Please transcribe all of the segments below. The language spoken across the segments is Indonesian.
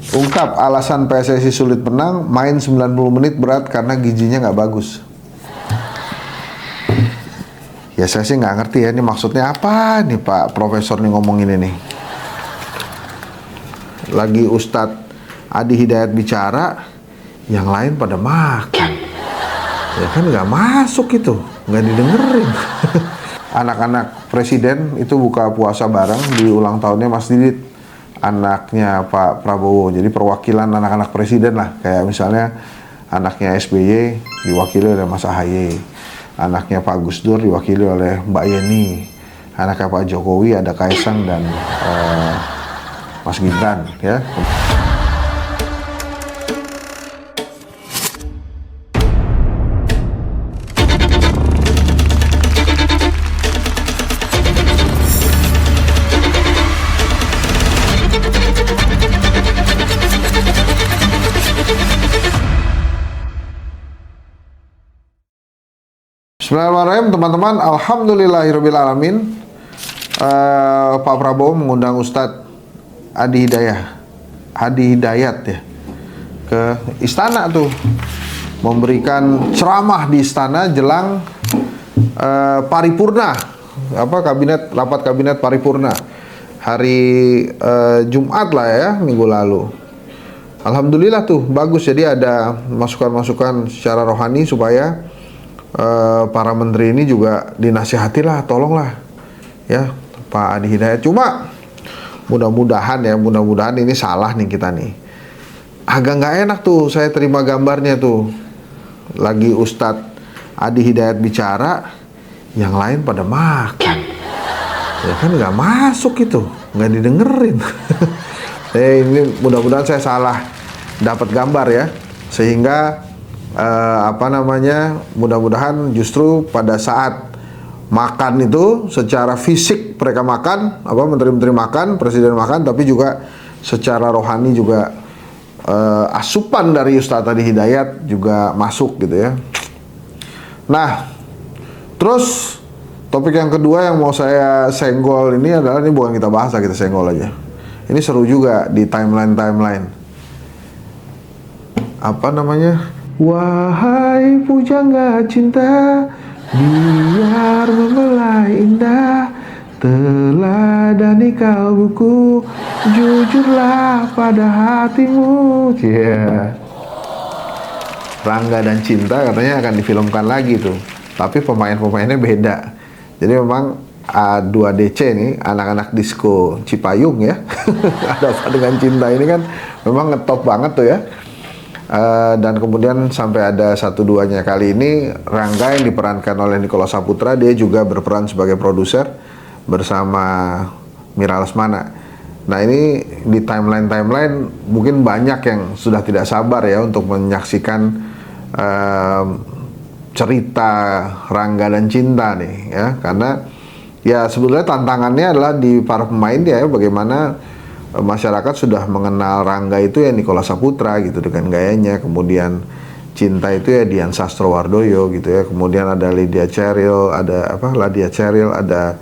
Ungkap alasan PSSI sulit menang, main 90 menit berat karena gizinya nggak bagus. Ya saya sih nggak ngerti ya, ini maksudnya apa nih Pak Profesor nih ngomong ini nih. Lagi Ustadz Adi Hidayat bicara, yang lain pada makan. Ya kan nggak masuk itu, nggak didengerin. Anak-anak presiden itu buka puasa bareng di ulang tahunnya Mas Didit, anaknya Pak Prabowo. Jadi perwakilan anak-anak presiden lah, kayak misalnya anaknya SBY diwakili oleh Mas AHY, anaknya Pak Gus Dur diwakili oleh Mbak Yeni, anaknya Pak Jokowi ada Kaisang dan Mas Gibran ya. Bismillahirrahmanirrahim teman-teman, alhamdulillahirrabbilalamin. Pak Prabowo mengundang Ustadz Adi Hidayat ya ke istana tuh, memberikan ceramah di istana jelang paripurna, rapat kabinet paripurna hari Jumat lah ya, minggu lalu. Alhamdulillah tuh bagus, jadi ada masukan-masukan secara rohani supaya para menteri ini juga dinasihatilah, tolonglah ya Pak Adi Hidayat. Cuma mudah-mudahan ini salah nih kita nih. Agak nggak enak tuh saya terima gambarnya tuh, lagi Ustadz Adi Hidayat bicara, yang lain pada makan. Ya kan nggak masuk itu, nggak didengerin. Ini mudah-mudahan saya salah dapat gambar ya, sehingga mudah-mudahan justru pada saat makan itu secara fisik mereka makan, menteri-menteri makan, presiden makan, tapi juga secara rohani juga asupan dari Ustadz Adi Hidayat juga masuk gitu ya. Nah, terus topik yang kedua yang mau saya senggol ini adalah, ini bukan kita bahas, kita senggol aja. Ini seru juga di timeline. Wahai pujangga cinta, biar membelai indah, teladani kalbuku, jujurlah pada hatimu. Rangga dan Cinta katanya akan difilmkan lagi tuh, tapi pemainnya beda. Jadi memang A2DC nih, anak-anak disco Cipayung ya. Ada apa dengan cinta ini kan memang ngetop banget tuh ya. Dan kemudian sampai ada 1-2-nya kali ini Rangga yang diperankan oleh Nicholas Saputra, dia juga berperan sebagai produser bersama Mira Lesmana. Nah ini di timeline mungkin banyak yang sudah tidak sabar ya untuk menyaksikan cerita Rangga dan Cinta nih ya, karena ya sebetulnya tantangannya adalah di para pemain ya, bagaimana masyarakat sudah mengenal Rangga itu ya Nicholas Saputra gitu dengan gayanya, kemudian Cinta itu ya Dian Sastrowardoyo gitu ya, kemudian ada Ladia Cheryl, ada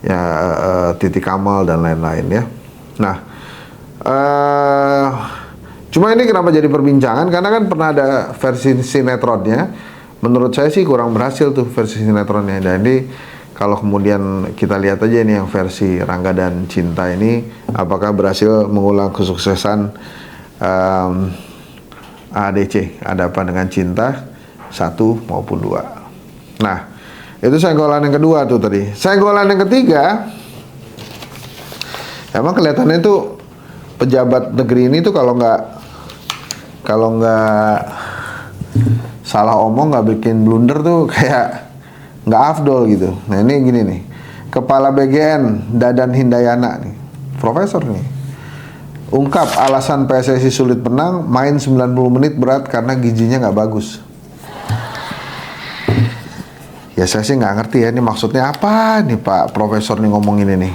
ya Titi Kamal dan lain-lain ya. Nah, cuma ini kenapa jadi perbincangan, karena kan pernah ada versi sinetronnya. Menurut saya sih kurang berhasil tuh versi sinetronnya. Jadi kalau kemudian kita lihat aja ini yang versi Rangga dan Cinta ini, apakah berhasil mengulang kesuksesan ADC, Ada Apa Dengan Cinta 1 maupun 2. Nah, itu senggolan yang kedua tuh tadi. Senggolan yang ketiga, emang kelihatannya tuh pejabat negeri ini tuh kalau nggak salah omong, nggak bikin blunder tuh kayak nggak afdol gitu. Nah ini gini nih, Kepala BGN Dadan Hindayana nih, profesor nih, ungkap alasan PSSI sulit menang, main 90 menit berat karena gizinya nggak bagus. Ya saya sih nggak ngerti ya, ini maksudnya apa nih Pak Profesor nih ngomong ini nih.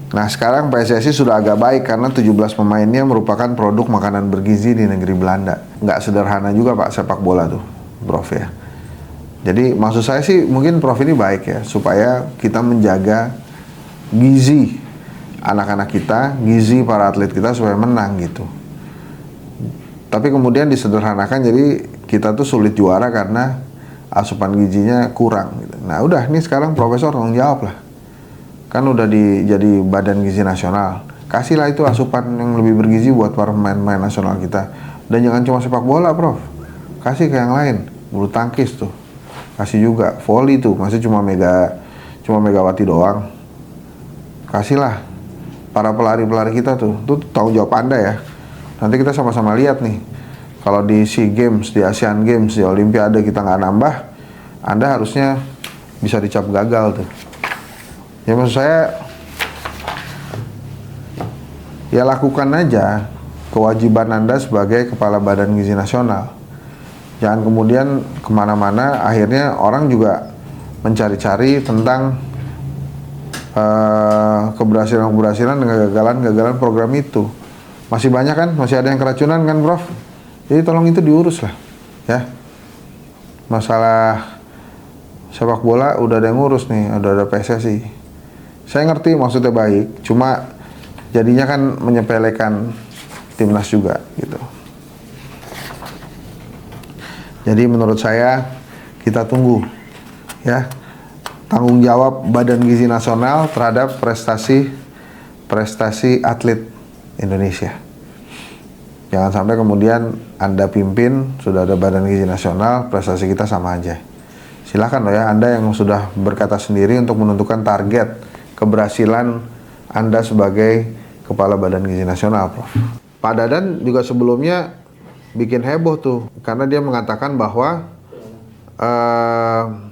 Nah sekarang PSSI sudah agak baik karena 17 pemainnya merupakan produk makanan bergizi di negeri Belanda. Nggak sederhana juga Pak sepak bola tuh, Prof ya. Jadi maksud saya sih mungkin Prof ini baik ya, supaya kita menjaga gizi anak-anak kita, gizi para atlet kita supaya menang gitu. Tapi kemudian disederhanakan jadi kita tuh sulit juara karena asupan gizinya kurang gitu. Nah udah, ini sekarang profesor tanggung jawab lah. Kan udah jadi Badan Gizi Nasional. Kasihlah itu asupan yang lebih bergizi buat para pemain-pemain nasional kita. Dan jangan cuma sepak bola, Prof. Kasih ke yang lain. Bulu tangkis tuh. Kasih juga. Voli tuh, masih cuma Megawati doang. Kasihlah para pelari-pelari kita tuh. Itu tanggung jawab Anda ya. Nanti kita sama-sama lihat nih. Kalau di SEA Games, di Asian Games, di Olimpiade kita nggak nambah, Anda harusnya bisa dicap gagal tuh. Ya maksud saya, ya lakukan aja kewajiban Anda sebagai Kepala Badan Gizi Nasional. Jangan kemudian kemana-mana, akhirnya orang juga mencari-cari tentang keberhasilan-keberhasilan dan kegagalan-kegagalan program itu. Masih banyak kan, masih ada yang keracunan kan, Prof? Jadi tolong itu diurus lah, ya. Masalah sepak bola udah ada yang ngurus nih, udah ada PSSI. Saya ngerti maksudnya baik, cuma jadinya kan menyepelekan timnas juga, gitu. Jadi menurut saya kita tunggu, ya, tanggung jawab Badan Gizi Nasional terhadap prestasi atlet Indonesia. Jangan sampai kemudian Anda pimpin, sudah ada Badan Gizi Nasional, prestasi kita sama aja. Silakan loh ya, Anda yang sudah berkata sendiri untuk menentukan target keberhasilan Anda sebagai Kepala Badan Gizi Nasional, Prof. Pak Dadan juga sebelumnya bikin heboh tuh, karena dia mengatakan bahwa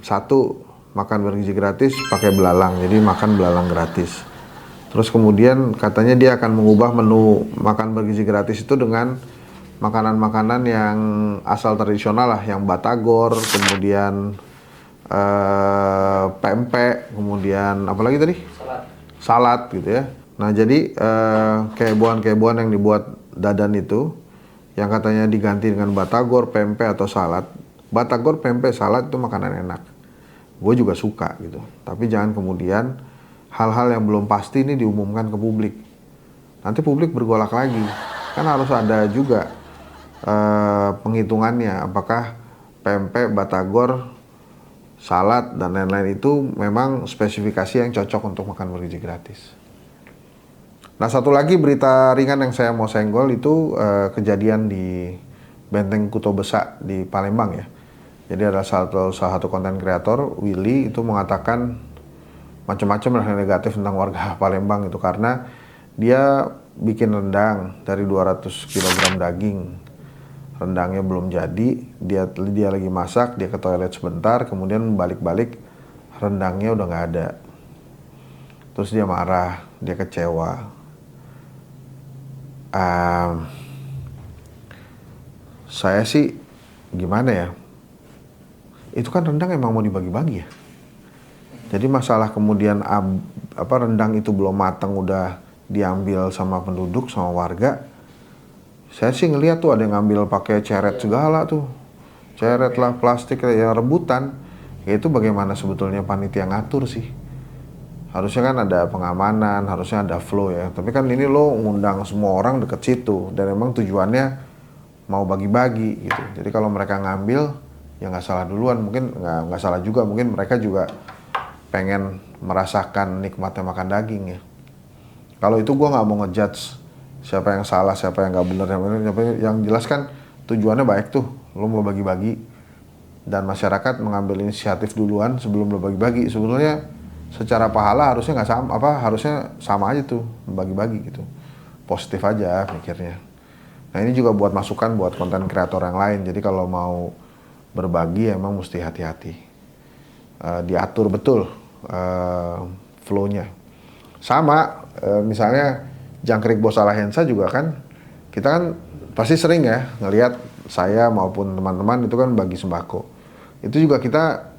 satu, makan bergizi gratis pakai belalang, jadi makan belalang gratis. Terus kemudian katanya dia akan mengubah menu makan bergizi gratis itu dengan makanan-makanan yang asal tradisional lah, yang batagor, kemudian pempek, kemudian apalagi tadi? Salad gitu ya. Nah jadi kehebohan-kehebohan yang dibuat Dadan itu, yang katanya diganti dengan batagor, pempek atau salad. Batagor, pempek, salad itu makanan enak. Gue juga suka gitu. Tapi jangan kemudian hal-hal yang belum pasti ini diumumkan ke publik. Nanti publik bergolak lagi. Kan harus ada juga penghitungannya. Apakah pempek, batagor, salad, dan lain-lain itu memang spesifikasi yang cocok untuk makan bergizi gratis. Nah satu lagi berita ringan yang saya mau senggol itu kejadian di Benteng Kuto Besak di Palembang ya. Jadi ada salah satu konten kreator, Willy, itu mengatakan macam-macam hal negatif tentang warga Palembang itu karena dia bikin rendang dari 200 kg daging. Rendangnya belum jadi, dia lagi masak, dia ke toilet sebentar, kemudian balik-balik rendangnya udah nggak ada. Terus dia marah, dia kecewa. Saya sih gimana ya? Itu kan rendang emang mau dibagi-bagi ya. Jadi masalah kemudian rendang itu belum matang udah diambil sama penduduk, sama warga. Saya sih ngeliat tuh ada yang ngambil pakai ceret segala tuh. Ceret lah, plastik ya, rebutan. Ya itu bagaimana sebetulnya panitia ngatur sih. Harusnya kan ada pengamanan, harusnya ada flow ya. Tapi kan ini lo ngundang semua orang deket situ. Dan emang tujuannya mau bagi-bagi gitu. Jadi kalau mereka ngambil, ya nggak salah duluan. Mungkin nggak salah juga, mungkin mereka juga pengen merasakan nikmatnya makan daging ya. Kalau itu gue nggak mau ngejudge siapa yang salah, siapa yang nggak benar, yang jelas kan tujuannya baik tuh, lo mau bagi-bagi dan masyarakat mengambil inisiatif duluan sebelum lo bagi-bagi. Sebetulnya secara pahala harusnya nggak sama, harusnya sama aja tuh bagi-bagi gitu, positif aja mikirnya. Nah ini juga buat masukan buat konten kreator yang lain. Jadi kalau mau berbagi emang mesti hati-hati, diatur betul flow-nya. Sama misalnya jangkrik Bos Alahensa juga kan, kita kan pasti sering ya ngelihat saya maupun teman-teman itu kan bagi sembako. Itu juga kita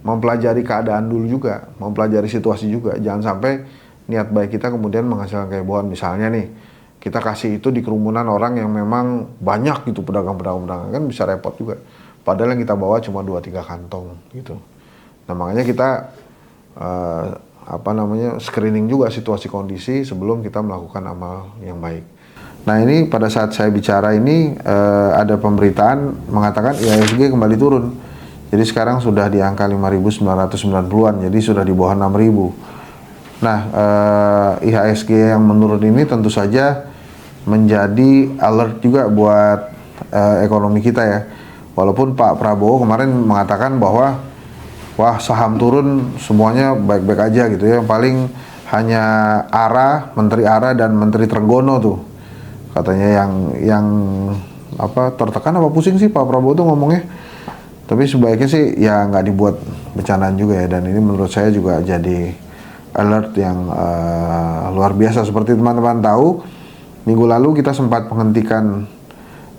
mempelajari keadaan dulu juga, mempelajari situasi juga. Jangan sampai niat baik kita kemudian menghasilkan kehebohan. Misalnya nih, kita kasih itu di kerumunan orang yang memang banyak gitu, pedagang-pedagang kan bisa repot juga. Padahal yang kita bawa cuma 2-3 kantong gitu. Nah makanya kita screening juga situasi kondisi sebelum kita melakukan amal yang baik. Nah ini pada saat saya bicara ini ada pemberitaan mengatakan IHSG kembali turun. Jadi sekarang sudah di angka 5.990-an, jadi sudah di bawah 6.000. Nah IHSG yang menurun ini tentu saja menjadi alert juga buat ekonomi kita ya. Walaupun Pak Prabowo kemarin mengatakan bahwa wah saham turun semuanya baik-baik aja gitu ya. Yang paling hanya Menteri ARA dan Menteri Trenggono tuh katanya yang tertekan apa pusing sih Pak Prabowo tuh ngomongnya. Tapi sebaiknya sih ya nggak dibuat bercandaan juga ya. Dan ini menurut saya juga jadi alert yang luar biasa. Seperti teman-teman tahu, minggu lalu kita sempat menghentikan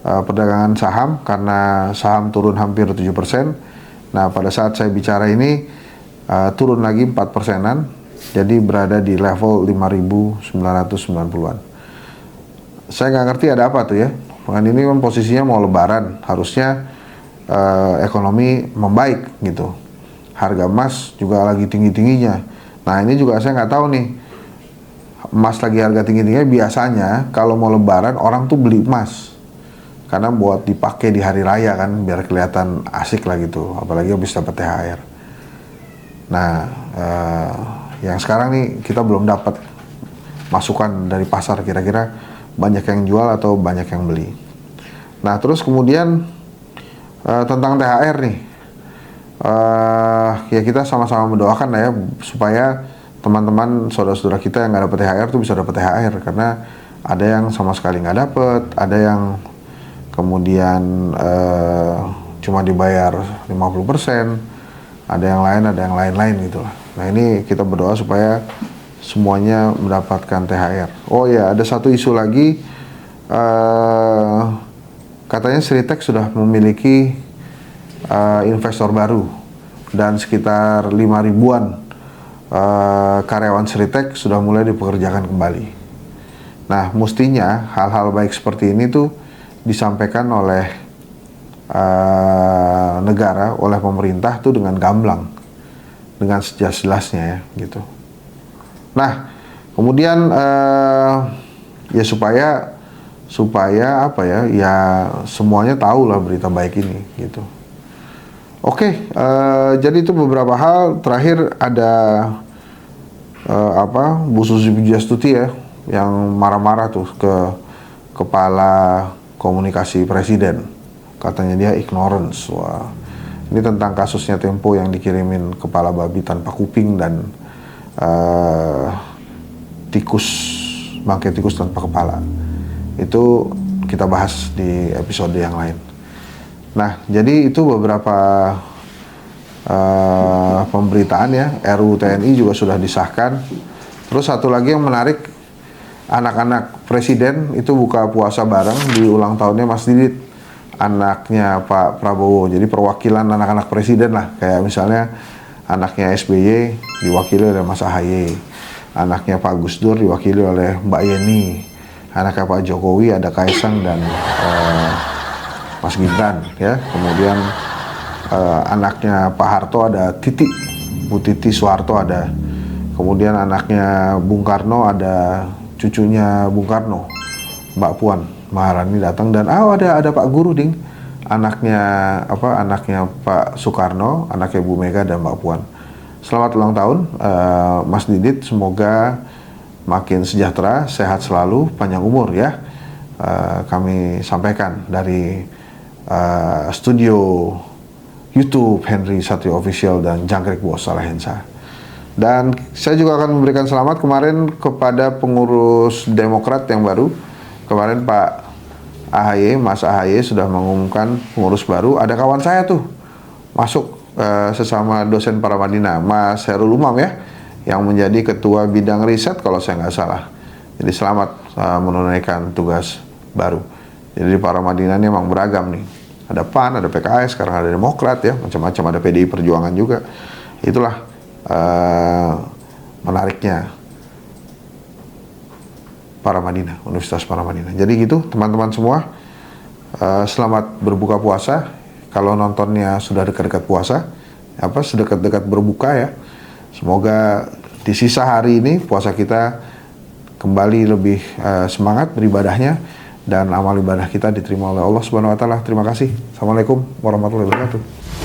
perdagangan saham karena saham turun hampir 7%. Nah pada saat saya bicara ini turun lagi 4%-an, jadi berada di level 5.990-an. Saya nggak ngerti ada apa tuh ya. Dengan ini kan posisinya mau lebaran, harusnya ekonomi membaik gitu. Harga emas juga lagi tinggi-tingginya. Nah ini juga saya nggak tahu nih, emas lagi harga tinggi-tingginya. Biasanya kalau mau lebaran orang tuh beli emas karena buat dipakai di hari raya kan, biar kelihatan asik lah gitu, apalagi habis dapat THR. Nah yang sekarang nih kita belum dapat masukan dari pasar, kira-kira banyak yang jual atau banyak yang beli. Nah terus kemudian tentang THR nih, ya kita sama-sama mendoakan lah ya supaya teman-teman saudara-saudara kita yang nggak dapat THR tuh bisa dapat THR, karena ada yang sama sekali nggak dapat, ada yang kemudian cuma dibayar 50%, ada yang lain gitu lah. Nah ini kita berdoa supaya semuanya mendapatkan THR. Oh ya, ada satu isu lagi, katanya Sritek sudah memiliki investor baru dan sekitar 5.000-an karyawan Sritek sudah mulai dipekerjakan kembali. Nah mestinya hal-hal baik seperti ini tuh disampaikan oleh negara, oleh pemerintah tuh dengan gamblang, dengan sejelas-jelasnya ya gitu. Nah kemudian ya supaya apa ya, ya semuanya tahu lah berita baik ini gitu. Oke, jadi itu beberapa hal. Terakhir ada Bu Susi Pujiastuti ya, yang marah-marah tuh ke kepala komunikasi presiden, katanya dia ignorance. Wah, ini tentang kasusnya Tempo yang dikirimin kepala babi tanpa kuping dan bangkai tikus tanpa kepala. Itu kita bahas di episode yang lain. Nah, jadi itu beberapa pemberitaan ya. RUU TNI juga sudah disahkan. Terus satu lagi yang menarik, anak-anak presiden itu buka puasa bareng di ulang tahunnya Mas Didit, anaknya Pak Prabowo. Jadi perwakilan anak-anak presiden lah, kayak misalnya anaknya SBY diwakili oleh Mas AHY, anaknya Pak Gus Dur diwakili oleh Mbak Yeni, anaknya Pak Jokowi ada Kaisang dan Mas Gibran ya. Kemudian anaknya Pak Harto ada Titi, Bu Titi Soeharto ada. Kemudian anaknya Bung Karno ada cucunya Bung Karno, Mbak Puan Maharani datang. Dan ada Pak Guru Ding, anaknya Pak Soekarno, anaknya Bu Mega dan Mbak Puan. Selamat ulang tahun Mas Didit, semoga makin sejahtera, sehat selalu, panjang umur ya. Kami sampaikan dari studio YouTube Henry Satrio Official dan Jangkrik Bos Salahensa. Dan saya juga akan memberikan selamat kemarin kepada pengurus Demokrat yang baru. Kemarin Pak AHY, Mas AHY sudah mengumumkan pengurus baru. Ada kawan saya tuh masuk sesama dosen Paramadina, Mas Herul Umam ya, yang menjadi ketua bidang riset kalau saya nggak salah. Jadi selamat menunaikan tugas baru. Jadi di Paramadina ini emang beragam nih. Ada PAN, ada PKS, sekarang ada Demokrat ya, macam-macam, ada PDI Perjuangan juga. Itulah menariknya Paramadina, Universitas Paramadina. Jadi gitu teman-teman semua, selamat berbuka puasa. Kalau nontonnya sudah dekat-dekat puasa, sedekat-dekat berbuka ya. Semoga di sisa hari ini puasa kita kembali lebih semangat beribadahnya dan amal ibadah kita diterima oleh Allah Subhanahu wa taala. Terima kasih. Assalamualaikum warahmatullahi wabarakatuh.